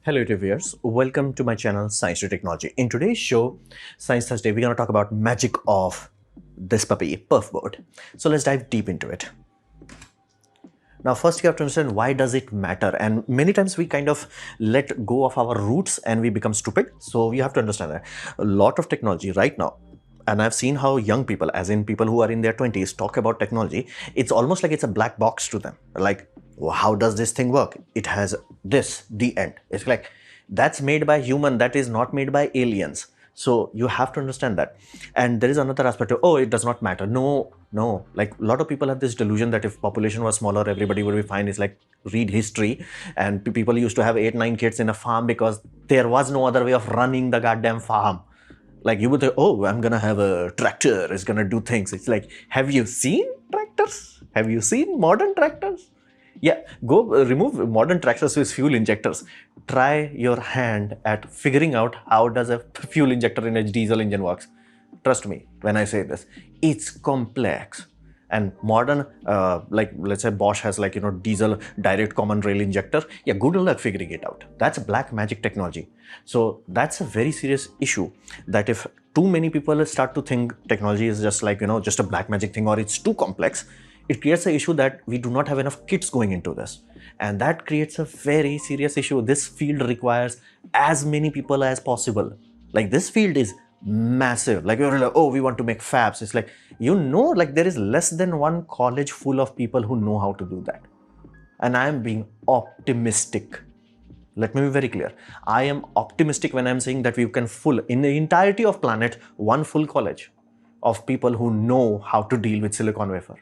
Hello YouTube viewers, welcome to my channel Science to Technology. In today's show, Science Thursday, we're going to talk about magic of this puppy, Perfboard. So let's dive deep into it. Now first you have to understand why does it matter, and many times we kind of let go of our roots and we become stupid. So you have to understand that a lot of technology right now, and I've seen how young people, as in people who are in their 20s, talk about technology. It's almost like it's a black box to them. Like, well, how does this thing work? It has this, the end. It's like, that's made by human, that is not made by aliens. So you have to understand that. And there is another aspect of, oh, it does not matter. No. Like a lot of people have this delusion that if population was smaller, everybody would be fine. It's like, read history, and people used to have 8-9 kids in a farm because there was no other way of running the goddamn farm. Like you would say, oh, I'm gonna have a tractor, it's gonna do things. It's like, have you seen tractors? Have you seen modern tractors? Yeah, go remove modern tractors with fuel injectors. Try your hand at figuring out how does a fuel injector in a diesel engine works. Trust me when I say this, it's complex. And modern, like let's say Bosch has like, diesel direct common rail injector. Yeah, good luck figuring it out. That's black magic technology. So that's a very serious issue, that if too many people start to think technology is just like, just a black magic thing, or it's too complex, it creates an issue that we do not have enough kids going into this. And that creates a very serious issue. This field requires as many people as possible. Like this field is massive. Like you're like, oh, we want to make fabs. It's like, like there is less than one college full of people who know how to do that. And I am being optimistic. Let me be very clear. I am optimistic when I'm saying that we can full, in the entirety of planet, one full college of people who know how to deal with silicon wafer.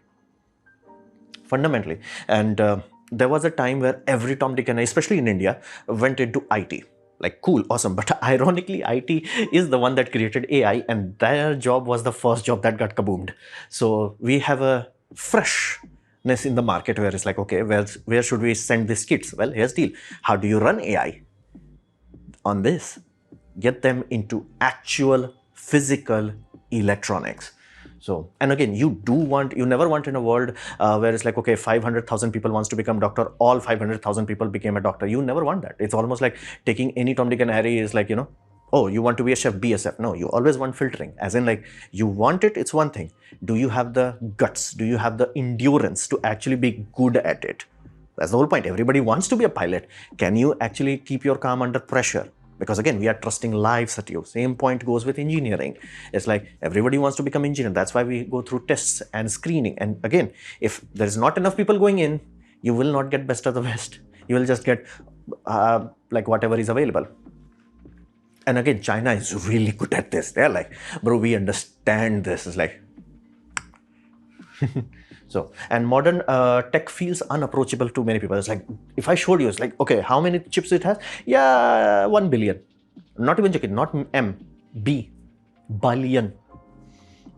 Fundamentally. And there was a time where every Tom, Dick and Harry, especially in India, went into IT. Like, cool, awesome. But ironically, IT is the one that created AI, and their job was the first job that got kaboomed. So we have a freshness in the market where it's like, okay, where should we send these kids? Well, here's the deal. How do you run AI? On this, get them into actual physical electronics. So, and again, you never want in a world where it's like, okay, 500,000 people wants to become doctor, all 500,000 people became a doctor. You never want that. It's almost like taking any Tom, Dick and Harry is like, oh, you want to be a chef, be a chef. No, you always want filtering. As in like, you want it, it's one thing. Do you have the guts? Do you have the endurance to actually be good at it? That's the whole point. Everybody wants to be a pilot. Can you actually keep your calm under pressure? Because again, we are trusting lives at you. Same point goes with engineering. It's like everybody wants to become engineer. That's why we go through tests and screening. And again, if there is not enough people going in, you will not get best of the best. You will just get like whatever is available. And again, China is really good at this. They're like, bro, we understand this. It's like, so, and modern tech feels unapproachable to many people. It's like, if I showed you, it's like, okay, how many chips it has? Yeah, 1 billion. Not even joking, not M, B, billion.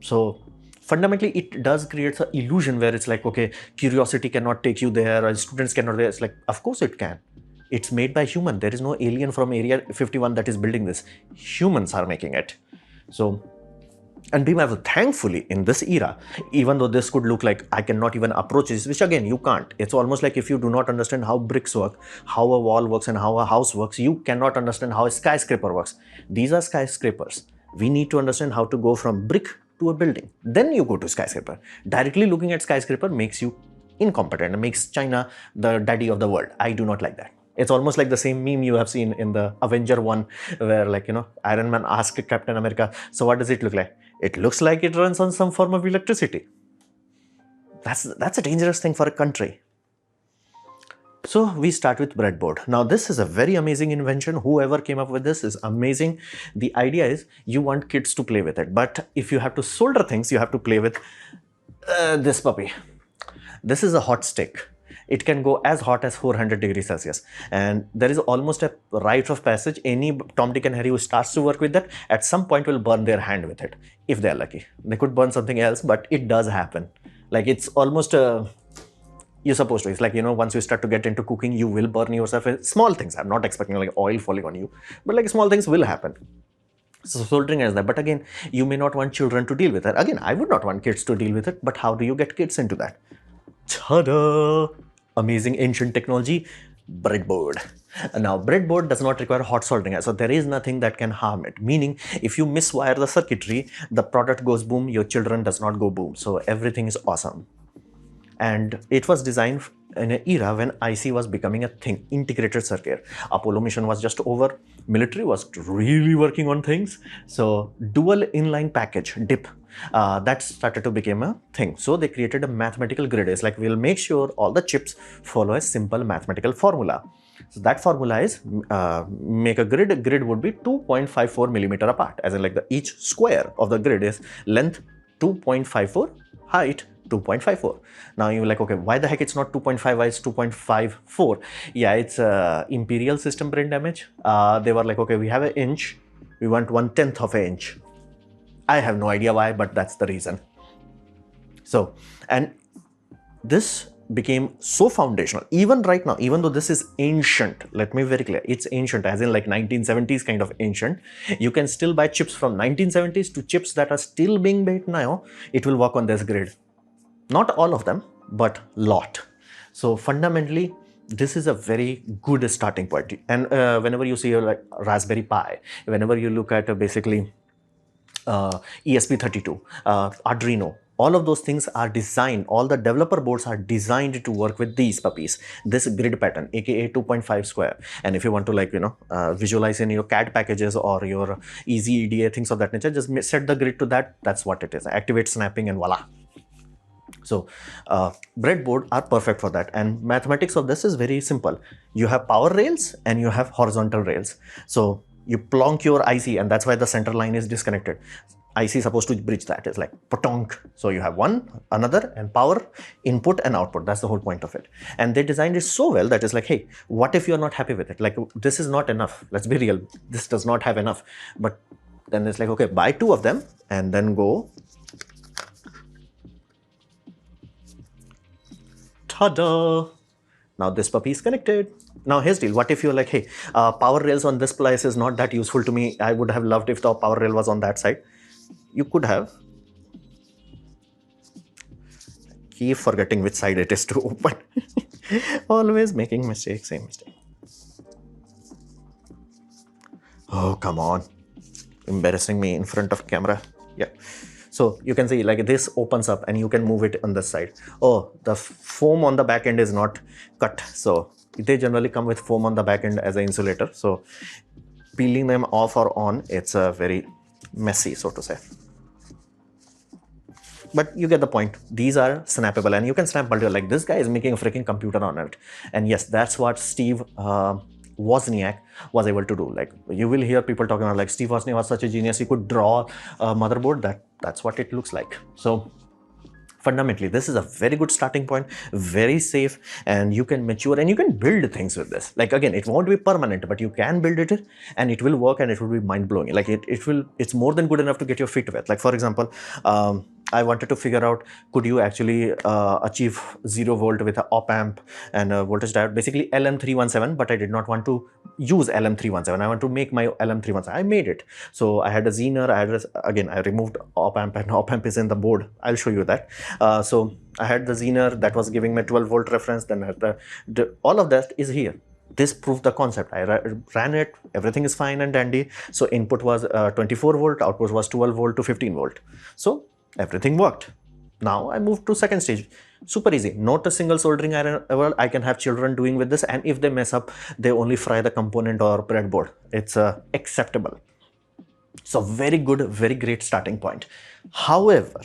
So fundamentally, it does create an illusion where it's like, okay, curiosity cannot take you there, or students cannot there. It's like, of course it can. It's made by human. There is no alien from Area 51 that is building this. Humans are making it. So, and be mindful, thankfully, in this era, even though this could look like I cannot even approach this, which again, you can't. It's almost like if you do not understand how bricks work, how a wall works, and how a house works, you cannot understand how a skyscraper works. These are skyscrapers. We need to understand how to go from brick to a building. Then you go to skyscraper. Directly looking at skyscraper makes you incompetent and makes China the daddy of the world. I do not like that. It's almost like the same meme you have seen in the Avenger 1, where like, Iron Man asked Captain America, so what does it look like? It looks like it runs on some form of electricity. That's a dangerous thing for a country. So we start with breadboard. Now this is a very amazing invention. Whoever came up with this is amazing. The idea is you want kids to play with it. But if you have to solder things, you have to play with this puppy. This is a hot stick. It can go as hot as 400 degrees Celsius. And there is almost a rite of passage. Any Tom, Dick and Harry who starts to work with that, at some point will burn their hand with it, if they're lucky. They could burn something else, but it does happen. Like it's almost you're supposed to. It's like, once you start to get into cooking, you will burn yourself. Small things. I'm not expecting like oil falling on you, but like small things will happen. So soldering is that. But again, you may not want children to deal with it. Again, I would not want kids to deal with it, but how do you get kids into that? Ta-da! Amazing ancient technology, breadboard. Now, breadboard does not require hot soldering, so there is nothing that can harm it. Meaning, if you miswire the circuitry, the product goes boom, your children does not go boom. So everything is awesome. And it was designed in an era when IC was becoming a thing, integrated circuit. Apollo mission was just over. Military was really working on things. So dual inline package, DIP, that started to become a thing. So they created a mathematical grid. It's like, we'll make sure all the chips follow a simple mathematical formula. So that formula is make a grid. A grid would be 2.54 millimeter apart, as in like each square of the grid is length 2.54, height 2.54. Now you're like, okay, why the heck it's not 2.5, why it's 2.54? Yeah, it's imperial system brain damage. They were like, okay, we have an inch, we want 1/10 of an inch. I have no idea why, but that's the reason. So, and this became so foundational. Even right now, even though this is ancient, let me be very clear, it's ancient as in like 1970s kind of ancient. You can still buy chips from 1970s to chips that are still being made now. It will work on this grid. Not all of them, but lot. So fundamentally, this is a very good starting point. And whenever you see like Raspberry Pi, whenever you look at basically ESP32, Arduino, all of those things are designed, all the developer boards are designed to work with these puppies, this grid pattern, aka 2.5 square. And if you want to like, visualize in your CAD packages or your easy EDA, things of that nature, just set the grid to that. That's what it is. Activate snapping and voila. So breadboard are perfect for that. And mathematics of this is very simple. You have power rails and you have horizontal rails. So you plonk your IC, and that's why the center line is disconnected. IC is supposed to bridge that. It's like patonk. So you have one, another, and power, input and output. That's the whole point of it. And they designed it so well that it's like, hey, what if you're not happy with it? Like, this is not enough. Let's be real. This does not have enough. But then it's like, okay, buy 2 of them and then go. Ta-da! Now this puppy is connected. Now here's the deal. What if you're like, hey, power rails on this place is not that useful to me. I would have loved if the power rail was on that side. You could have. Keep forgetting which side it is to open. Always making mistakes, same mistake. Oh, come on. Embarrassing me in front of camera. Yeah. So you can see like this opens up and you can move it on this side. Oh, the foam on the back end is not cut. So they generally come with foam on the back end as an insulator. So peeling them off or on, it's very messy, so to say. But you get the point. These are snappable and you can snap multiple. Like this guy is making a freaking computer on it. And yes, that's what Steve Wozniak was able to do. Like you will hear people talking about like Steve Wozniak was such a genius, he could draw a motherboard. That's what it looks like. So fundamentally, this is a very good starting point, very safe, and you can mature and you can build things with this. Like again, it won't be permanent, but you can build it and it will work and it will be mind-blowing. Like it's more than good enough to get your feet wet. Like for example, I wanted to figure out, could you actually achieve 0 volt with an op amp and a voltage diode, basically LM317, but I did not want to use LM317. I want to make my LM317. I made it. So I had a Zener, I removed op amp and op amp is in the board. I'll show you that. So I had the Zener that was giving me 12 volt reference. Then I had all of that is here. This proved the concept. I ran it, everything is fine and dandy. So input was 24 volt, output was 12 volt to 15 volt. So everything worked. Now I moved to second stage. Super easy. Not a single soldering iron I can have children doing with this, and if they mess up, they only fry the component or breadboard. It's acceptable. So very good, very great starting point. However,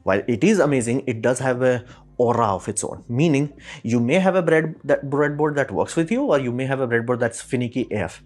while it is amazing, it does have a aura of its own. Meaning, you may have a breadboard that works with you, or you may have a breadboard that's finicky AF.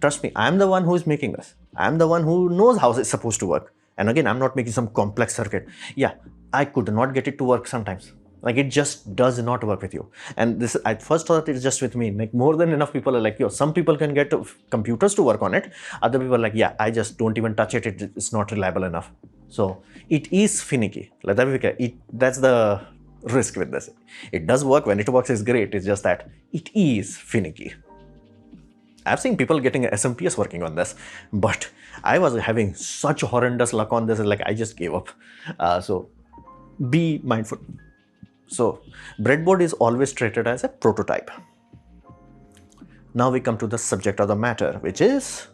Trust me, I'm the one who is making this. I'm the one who knows how it's supposed to work. And again, I'm not making some complex circuit. Yeah, I could not get it to work sometimes. Like it just does not work with you. And this, I first thought it's just with me. Like more than enough people are like, yo, some people can get computers to work on it. Other people are like, yeah, I just don't even touch it. It's not reliable enough. So it is finicky. Let that be clear. That's the risk with this. It does work. When it works, it's great. It's just that it is finicky. I've seen people getting SMPS working on this, but I was having such horrendous luck on this, like I just gave up. So be mindful. So breadboard is always treated as a prototype. Now we come to the subject of the matter, which is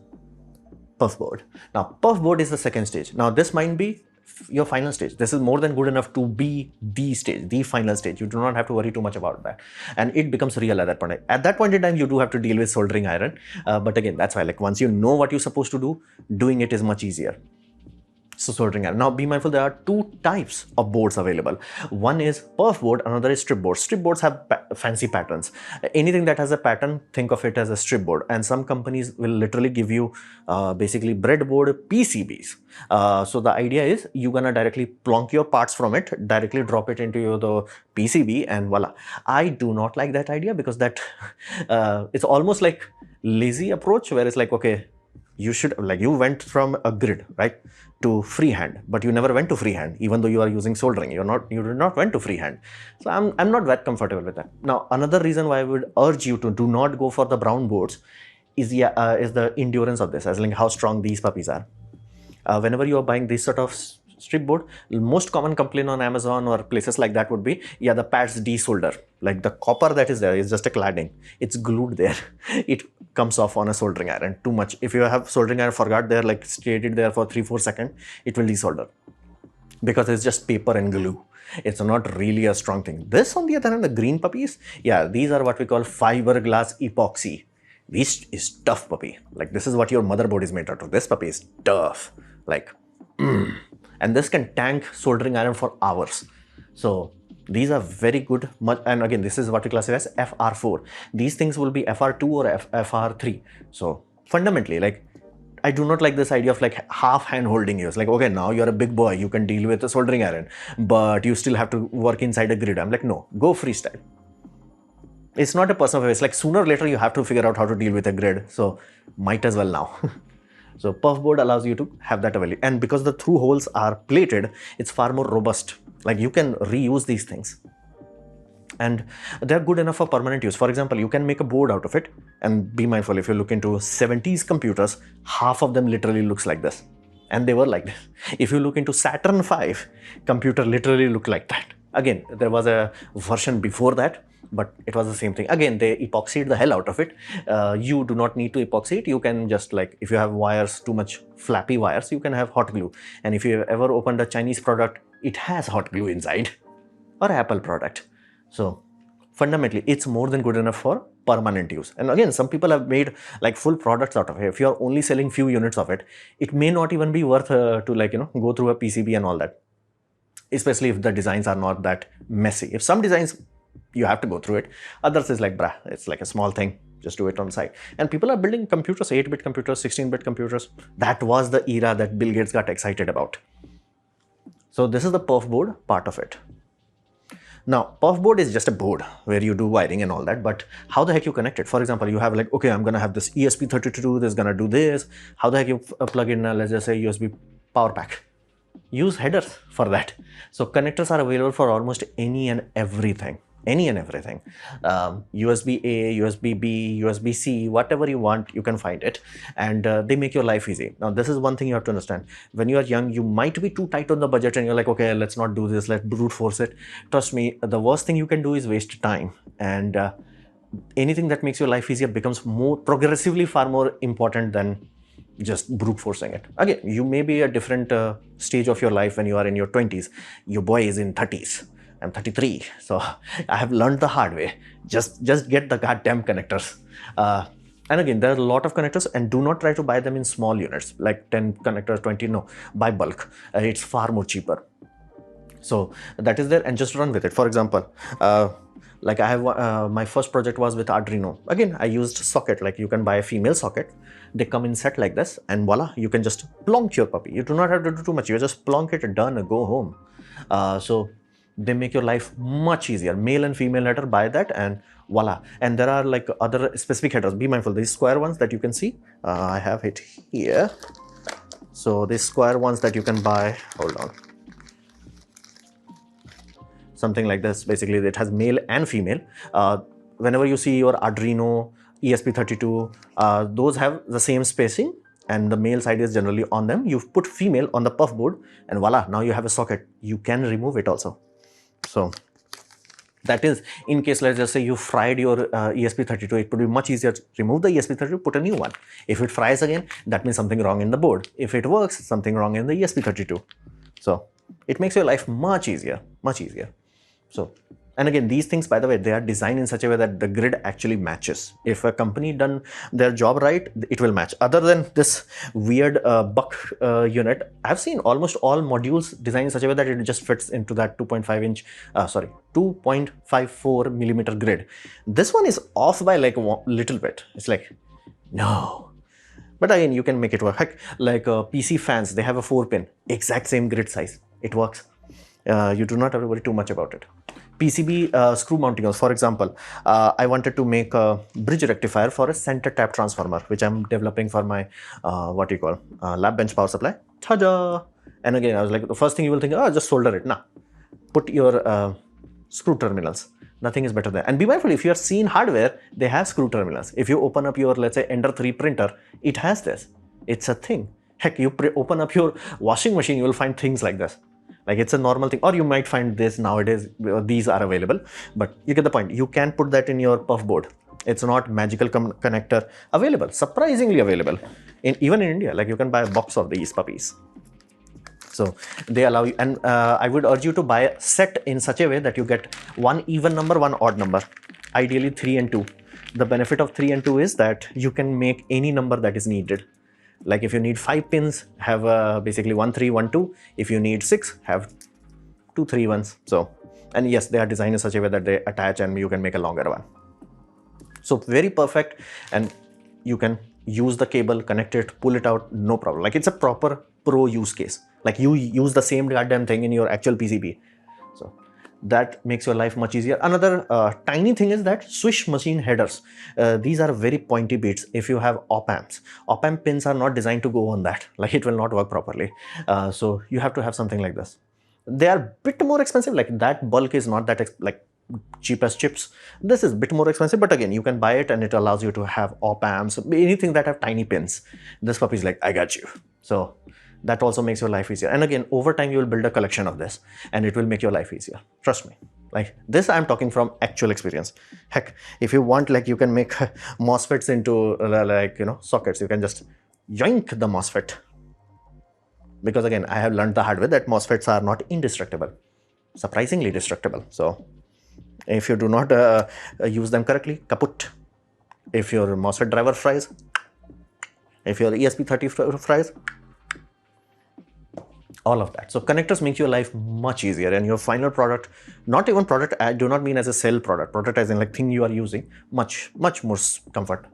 Perfboard. Now, Perfboard is the second stage. Now, this might be your final stage. This is more than good enough to be the stage, the final stage. You do not have to worry too much about that. And it becomes real at that point. At that point in time, you do have to deal with soldering iron. But again, that's why, like, once you know what you're supposed to do, doing it is much easier. So soldering iron. Now be mindful, there are two types of boards available. One is perf board, another is strip board. Strip boards have fancy patterns. Anything that has a pattern, think of it as a strip board. And some companies will literally give you basically breadboard PCBs. So the idea is you're gonna directly plonk your parts from it, directly drop it into the PCB, and voila. I do not like that idea because that it's almost like lazy approach where it's like, okay, you should, like, you went from a grid, right, to freehand, but you never went to freehand, even though you are using soldering. You did not went to freehand. So I'm not that comfortable with that. Now, another reason why I would urge you to do not go for the brown boards is the endurance of this, as like how strong these puppies are. Whenever you are buying this sort of strip board, most common complaint on Amazon or places like that would be, yeah, the pads desolder. Like the copper that is there is just a cladding. It's glued there. It comes off on a soldering iron too much. If you have soldering iron forgot there, like stayed it there for 3-4 seconds, it will desolder because it's just paper and glue. It's not really a strong thing. This, on the other hand, the green puppies, yeah, these are what we call fiberglass epoxy. This is tough puppy. Like, this is what your motherboard is made out of. This puppy is tough. Like, and this can tank soldering iron for hours. So these are very good. And again, this is what we classify as FR4. These things will be FR2 or FR3. So fundamentally, like, I do not like this idea of like half hand holding you. It's like, okay, now you're a big boy, you can deal with a soldering iron, but you still have to work inside a grid. I'm like, no, go freestyle. It's not a personal favor. It's like sooner or later you have to figure out how to deal with a grid. So might as well now. So Perfboard allows you to have that available. And because the through holes are plated, it's far more robust. Like, you can reuse these things. And they're good enough for permanent use. For example, you can make a board out of it. And be mindful, if you look into 70s computers, half of them literally looks like this. And they were like this. If you look into Saturn V, computer literally looked like that. Again, there was a version before that, but it was the same thing. Again, they epoxied the hell out of it. You do not need to epoxy it. You can just, like, if you have wires, too much flappy wires, you can have hot glue. And if you ever opened a Chinese product, it has hot glue inside, or Apple product. So fundamentally, it's more than good enough for permanent use. And again, some people have made like full products out of it. If you're only selling few units of it, it may not even be worth to, like, you know, go through a PCB and all that. Especially if the designs are not that messy. If some designs you have to go through it, others is like, bruh, it's like a small thing, just do it on site. And people are building computers, 8-bit computers, 16-bit computers. That was the era that Bill Gates got excited about. So this is the Perfboard part of it. Now, Perfboard is just a board where you do wiring and all that, but how the heck you connect it? For example, you have like, okay, I'm gonna have this ESP32, this is gonna do this. How the heck you plug in, let's just say, USB power pack? Use headers for that. So connectors are available for almost any and everything. USB-A, USB-B, USB-C, whatever you want, you can find it. And they make your life easy. Now, this is one thing you have to understand. When you are young, you might be too tight on the budget and you're like, okay, let's not do this, let's brute force it. Trust me, the worst thing you can do is waste time. And anything that makes your life easier becomes more progressively far more important than just brute forcing it. Again, you may be a different stage of your life when you are in your 20s. Your boy is in 30s. I'm 33, so I have learned the hard way. Just get the goddamn connectors. And again, there are a lot of connectors, and do not try to buy them in small units, like 10 connectors, 20, no, buy bulk. It's far more cheaper. So that is there, and just run with it. For example, like I have, my first project was with Arduino. Again, I used socket, like you can buy a female socket. They come in set like this, and voila, you can just plonk your puppy. You do not have to do too much. You just plonk it, done, go home. So they make your life much easier. Male and female header, buy that, and voila. And there are like other specific headers. Be mindful, these square ones that you can see, I have it here. So these square ones that you can buy, hold on. Something like this. Basically, it has male and female. Whenever you see your Arduino, ESP32, those have the same spacing, and the male side is generally on them. You put female on the Perfboard, and voila, now you have a socket. You can remove it also. So That is, in case let's just say you fried your ESP32, it would be much easier to remove the ESP32, put a new one. If it fries again, that means something wrong in the board. If it works, something wrong in the ESP32. So it makes your life much easier, much easier. So, and again, these things, by the way, they are designed in such a way that the grid actually matches. If a company done their job right, it will match. Other than this weird buck unit, I've seen almost all modules designed in such a way that it just fits into that 2.54 millimeter grid. This one is off by like a little bit. It's like, no. But again, you can make it work. Heck, like PC fans, they have a 4-pin, exact same grid size. It works. You do not have to worry too much about it. PCB screw mounting holes. For example, I wanted to make a bridge rectifier for a center tap transformer, which I'm developing for my lab bench power supply. Ta-da! And again, I was like, the first thing you will think, oh, just solder it. Nah, put your screw terminals. Nothing is better than. And be mindful, if you are seeing hardware, they have screw terminals. If you open up your, let's say, Ender 3 printer, it has this. It's a thing. Heck, you open up your washing machine, you will find things like this. Like it's a normal thing, or you might find this nowadays, these are available, but you get the point. You can put that in your Perfboard. It's not magical connector available, surprisingly available, even in India. Like you can buy a box of these puppies. So they allow you, and I would urge you to buy a set in such a way that you get one even number, one odd number, ideally 3 and 2. The benefit of 3 and 2 is that you can make any number that is needed. Like if you need 5 pins, have basically 1 3 1 2. If you need 6, have 2 3 1s. So, and yes, they are designed in such a way that they attach and you can make a longer one. So very perfect, and you can use the cable, connect it, pull it out, no problem. Like it's a proper pro use case. Like you use the same goddamn thing in your actual PCB. So that makes your life much easier. Another tiny thing is that swish machine headers. These are very pointy bits. If you have op-amps pins are not designed to go on that. Like it will not work properly. So you have to have something like this. They are a bit more expensive. Like that bulk is not that like cheap as chips. This is a bit more expensive, but again, you can buy it and it allows you to have op-amps, anything that have tiny pins. This puppy is like, I got you. So that also makes your life easier. And again, over time, you will build a collection of this and it will make your life easier. Trust me. Like this, I'm talking from actual experience. Heck, if you want, like you can make MOSFETs into sockets. You can just yoink the MOSFET. Because again, I have learned the hard way that MOSFETs are not indestructible, surprisingly destructible. So if you do not use them correctly, kaput. If your MOSFET driver fries, if your ESP30 fries, all of that. So connectors make your life much easier, and your final product, not even product, I do not mean as a sell product as in like thing you are using, much more comfort.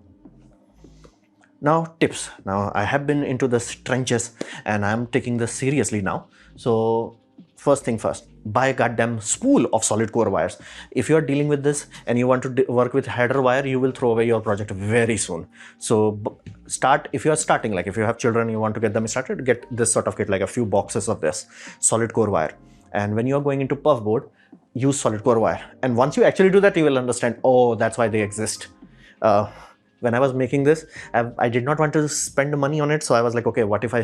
Now tips. Now I have been into the trenches and I'm taking this seriously now. So first thing first, buy a goddamn spool of solid core wires. If you are dealing with this and you want to work with header wire, you will throw away your project very soon. So start, if you are starting, like if you have children, you want to get them started, get this sort of kit, like a few boxes of this solid core wire. And when you are going into Perfboard, use solid core wire. And once you actually do that, you will understand, oh, that's why they exist. When I was making this, I did not want to spend money on it. So I was like, okay, what if I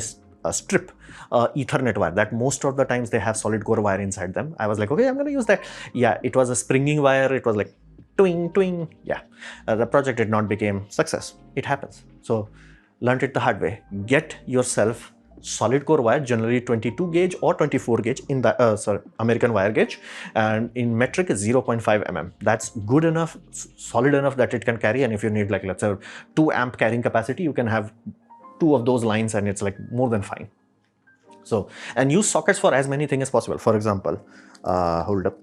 strip Ethernet wire that most of the times they have solid core wire inside them. I was like, okay, I'm going to use that. Yeah, it was a springing wire. It was like twing, twing. Yeah, the project did not become success. It happens. So learned it the hard way. Get yourself solid core wire, generally 22 gauge or 24 gauge in the American wire gauge, and in metric is 0.5 mm. That's good enough, solid enough that it can carry. And if you need like, let's say 2 amp carrying capacity, you can have 2 of those lines and it's like more than fine. So, and use sockets for as many things as possible. For example, hold up.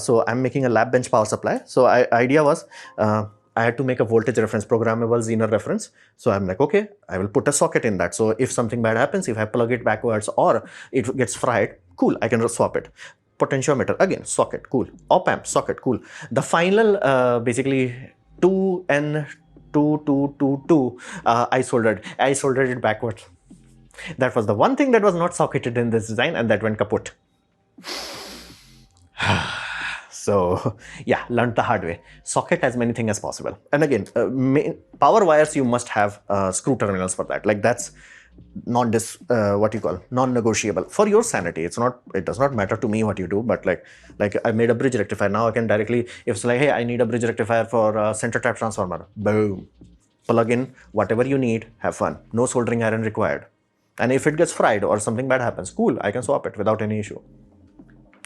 So I'm making a lab bench power supply. So idea was, I had to make a voltage reference, programmable Zener reference. So I'm like, okay, I will put a socket in that. So if something bad happens, if I plug it backwards or it gets fried, cool, I can swap it. Potentiometer, again, socket, cool. Op-amp, socket, cool. The final, basically 2N2222, I soldered it backwards. That was the one thing that was not socketed in this design, and that went kaput. So yeah, learned the hard way. Socket as many things as possible. And again, power wires, you must have screw terminals for that. Like that's non-negotiable for your sanity. It does not matter to me what you do, but like I made a bridge rectifier. Now I can directly, if it's like, hey, I need a bridge rectifier for a center tap transformer, boom, plug in whatever you need, have fun, no soldering iron required. And if it gets fried or something bad happens, cool, I can swap it without any issue.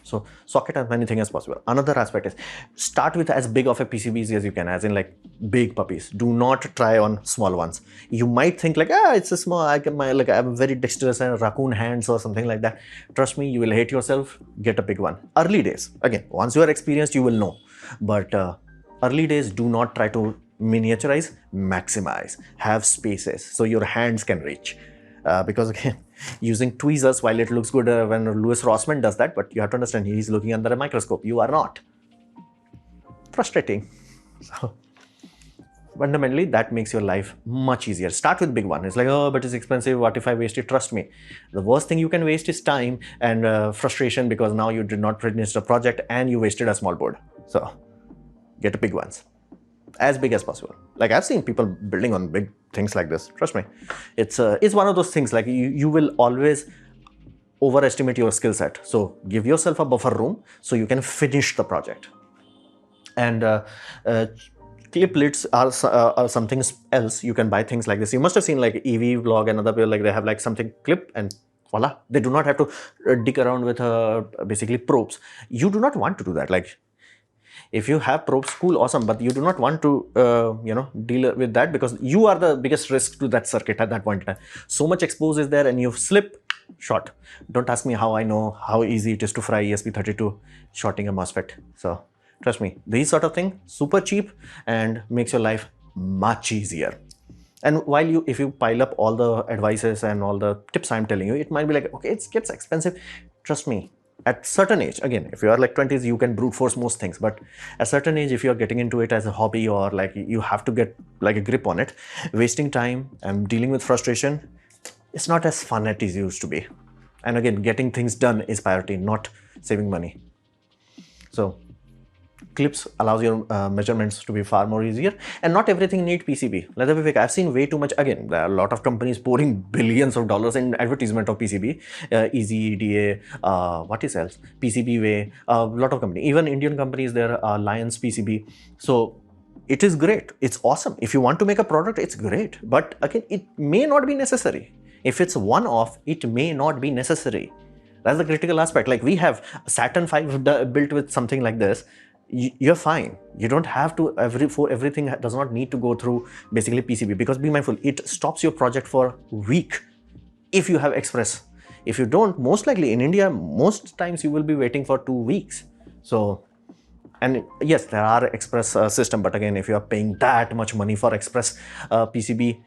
So socket as many things as possible. Another aspect is start with as big of a PCBs as you can, as in like big puppies. Do not try on small ones. You might think like, it's a small, I have very dexterous and raccoon hands or something like that. Trust me, you will hate yourself. Get a big one. Early days, again, once you are experienced, you will know. But early days, do not try to miniaturize, maximize, have spaces so your hands can reach. Because again, using tweezers, while it looks good when Louis Rossmann does that, but you have to understand he's looking under a microscope. You are not. Frustrating. So fundamentally, that makes your life much easier. Start with big one. It's like, oh, but it's expensive. What if I waste it? Trust me. The worst thing you can waste is time and frustration, because now you did not finish the project and you wasted a small board. So get the big ones. As big as possible. Like I've seen people building on big things like this. Trust me, it's one of those things. Like you will always overestimate your skill set. So give yourself a buffer room so you can finish the project. And clip lids are something else. You can buy things like this. You must have seen like EV vlog and other people, like they have like something clip and voila. They do not have to dig around with basically probes. You do not want to do that. Like if you have probes, cool, awesome, but you do not want to, deal with that, because you are the biggest risk to that circuit at that point in time. So much expose is there and you slip, short. Don't ask me how I know how easy it is to fry ESP32 shorting a MOSFET. So trust me, these sort of thing, super cheap and makes your life much easier. And while if you pile up all the advices and all the tips I'm telling you, it might be like, okay, it gets expensive. Trust me. At certain age, again, if you are like 20s, you can brute force most things. But at certain age, if you are getting into it as a hobby or like you have to get like a grip on it, wasting time and dealing with frustration, it's not as fun as it used to be. And again, getting things done is priority, not saving money. So clips allows your measurements to be far more easier, and not everything need PCB. Let me be, I've seen way too much. Again, there are a lot of companies pouring billions of dollars in advertisement of PCB, Easy EDA, what is else? PCBWay, a lot of companies, even Indian companies, there are Lions PCB. So it is great. It's awesome. If you want to make a product, it's great. But again, it may not be necessary. If it's one-off, it may not be necessary. That's the critical aspect. Like we have Saturn V built with something like this. You're fine. You don't have to, everything does not need to go through basically PCB, because be mindful, it stops your project for a week if you have Express. If you don't, most likely in India, most times you will be waiting for 2 weeks. So, and yes, there are Express system, but again, if you are paying that much money for Express PCB,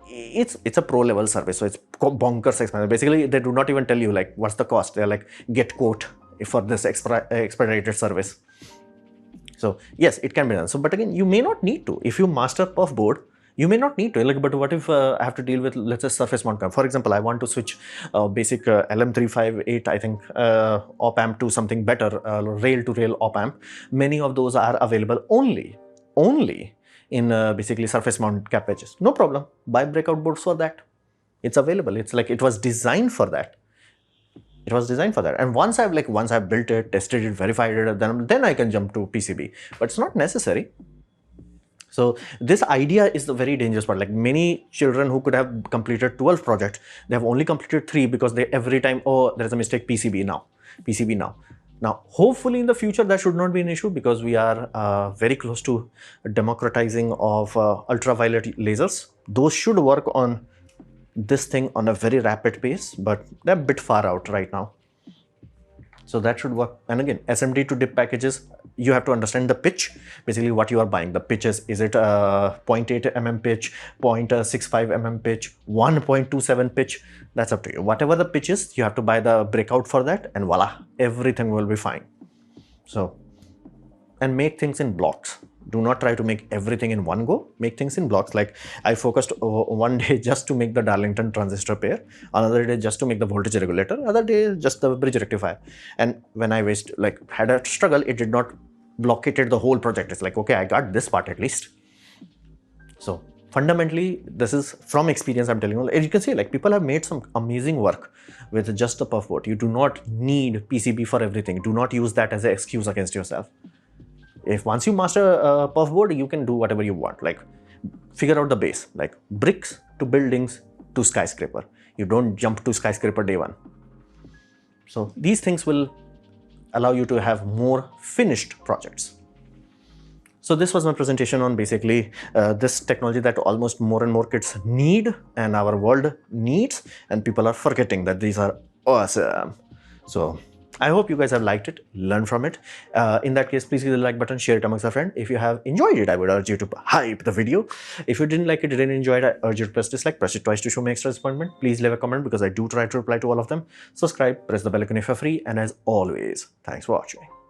it's a pro level service. So it's bonkers expensive. Basically, they do not even tell you like what's the cost. They're like, get quote for this expedited service. So yes, it can be done. So, but again, you may not need to. If you master Perfboard, you may not need to. Like, but what if I have to deal with, let's say, surface mount cam? For example, I want to switch basic LM358, I think, op amp to something better, rail-to-rail op amp. Many of those are available only in basically surface mount cap edges. No problem. Buy breakout boards for that. It's available. It's like it was designed for that. It was designed for that. And once I've built it, tested it, verified it, then I can jump to PCB. But it's not necessary. So this idea is the very dangerous part. Like many children who could have completed 12 projects, they have only completed 3 because they every time, oh, there's a mistake, PCB now. Now, hopefully in the future, that should not be an issue, because we are very close to democratizing of ultraviolet lasers. Those should work on this thing on a very rapid pace, but they're a bit far out right now. So that should work. And again, SMD to DIP packages, you have to understand the pitch, basically what you are buying. The pitches, is it 0.8 mm pitch, 0.65 mm pitch, 1.27 pitch? That's up to you. Whatever the pitch is, you have to buy the breakout for that, and voila, everything will be fine. So, and make things in blocks. Do not try to make everything in one go. Make things in blocks. Like I focused one day just to make the Darlington transistor pair, another day just to make the voltage regulator, other day just the bridge rectifier. And when I had a struggle, it did not blockated the whole project. It's like, okay, I got this part at least. So fundamentally, this is from experience, I'm telling you. As you can see, like, people have made some amazing work with just the Perfboard. You do not need PCB for everything. Do not use that as an excuse against yourself. If once you master Perfboard, you can do whatever you want. Like, figure out the base, like bricks to buildings to skyscraper. You don't jump to skyscraper day one. So these things will allow you to have more finished projects. So this was my presentation on basically this technology that almost more and more kids need and our world needs, and people are forgetting that these are awesome. So I hope you guys have liked it, learned from it. In that case, please hit the like button, share it amongst a friend. If you have enjoyed it, I would urge you to hype the video. If you didn't like it, didn't enjoy it, I urge you to press dislike, press it twice to show me extra disappointment. Please leave a comment because I do try to reply to all of them. Subscribe, press the bell icon if you're free, and as always, thanks for watching.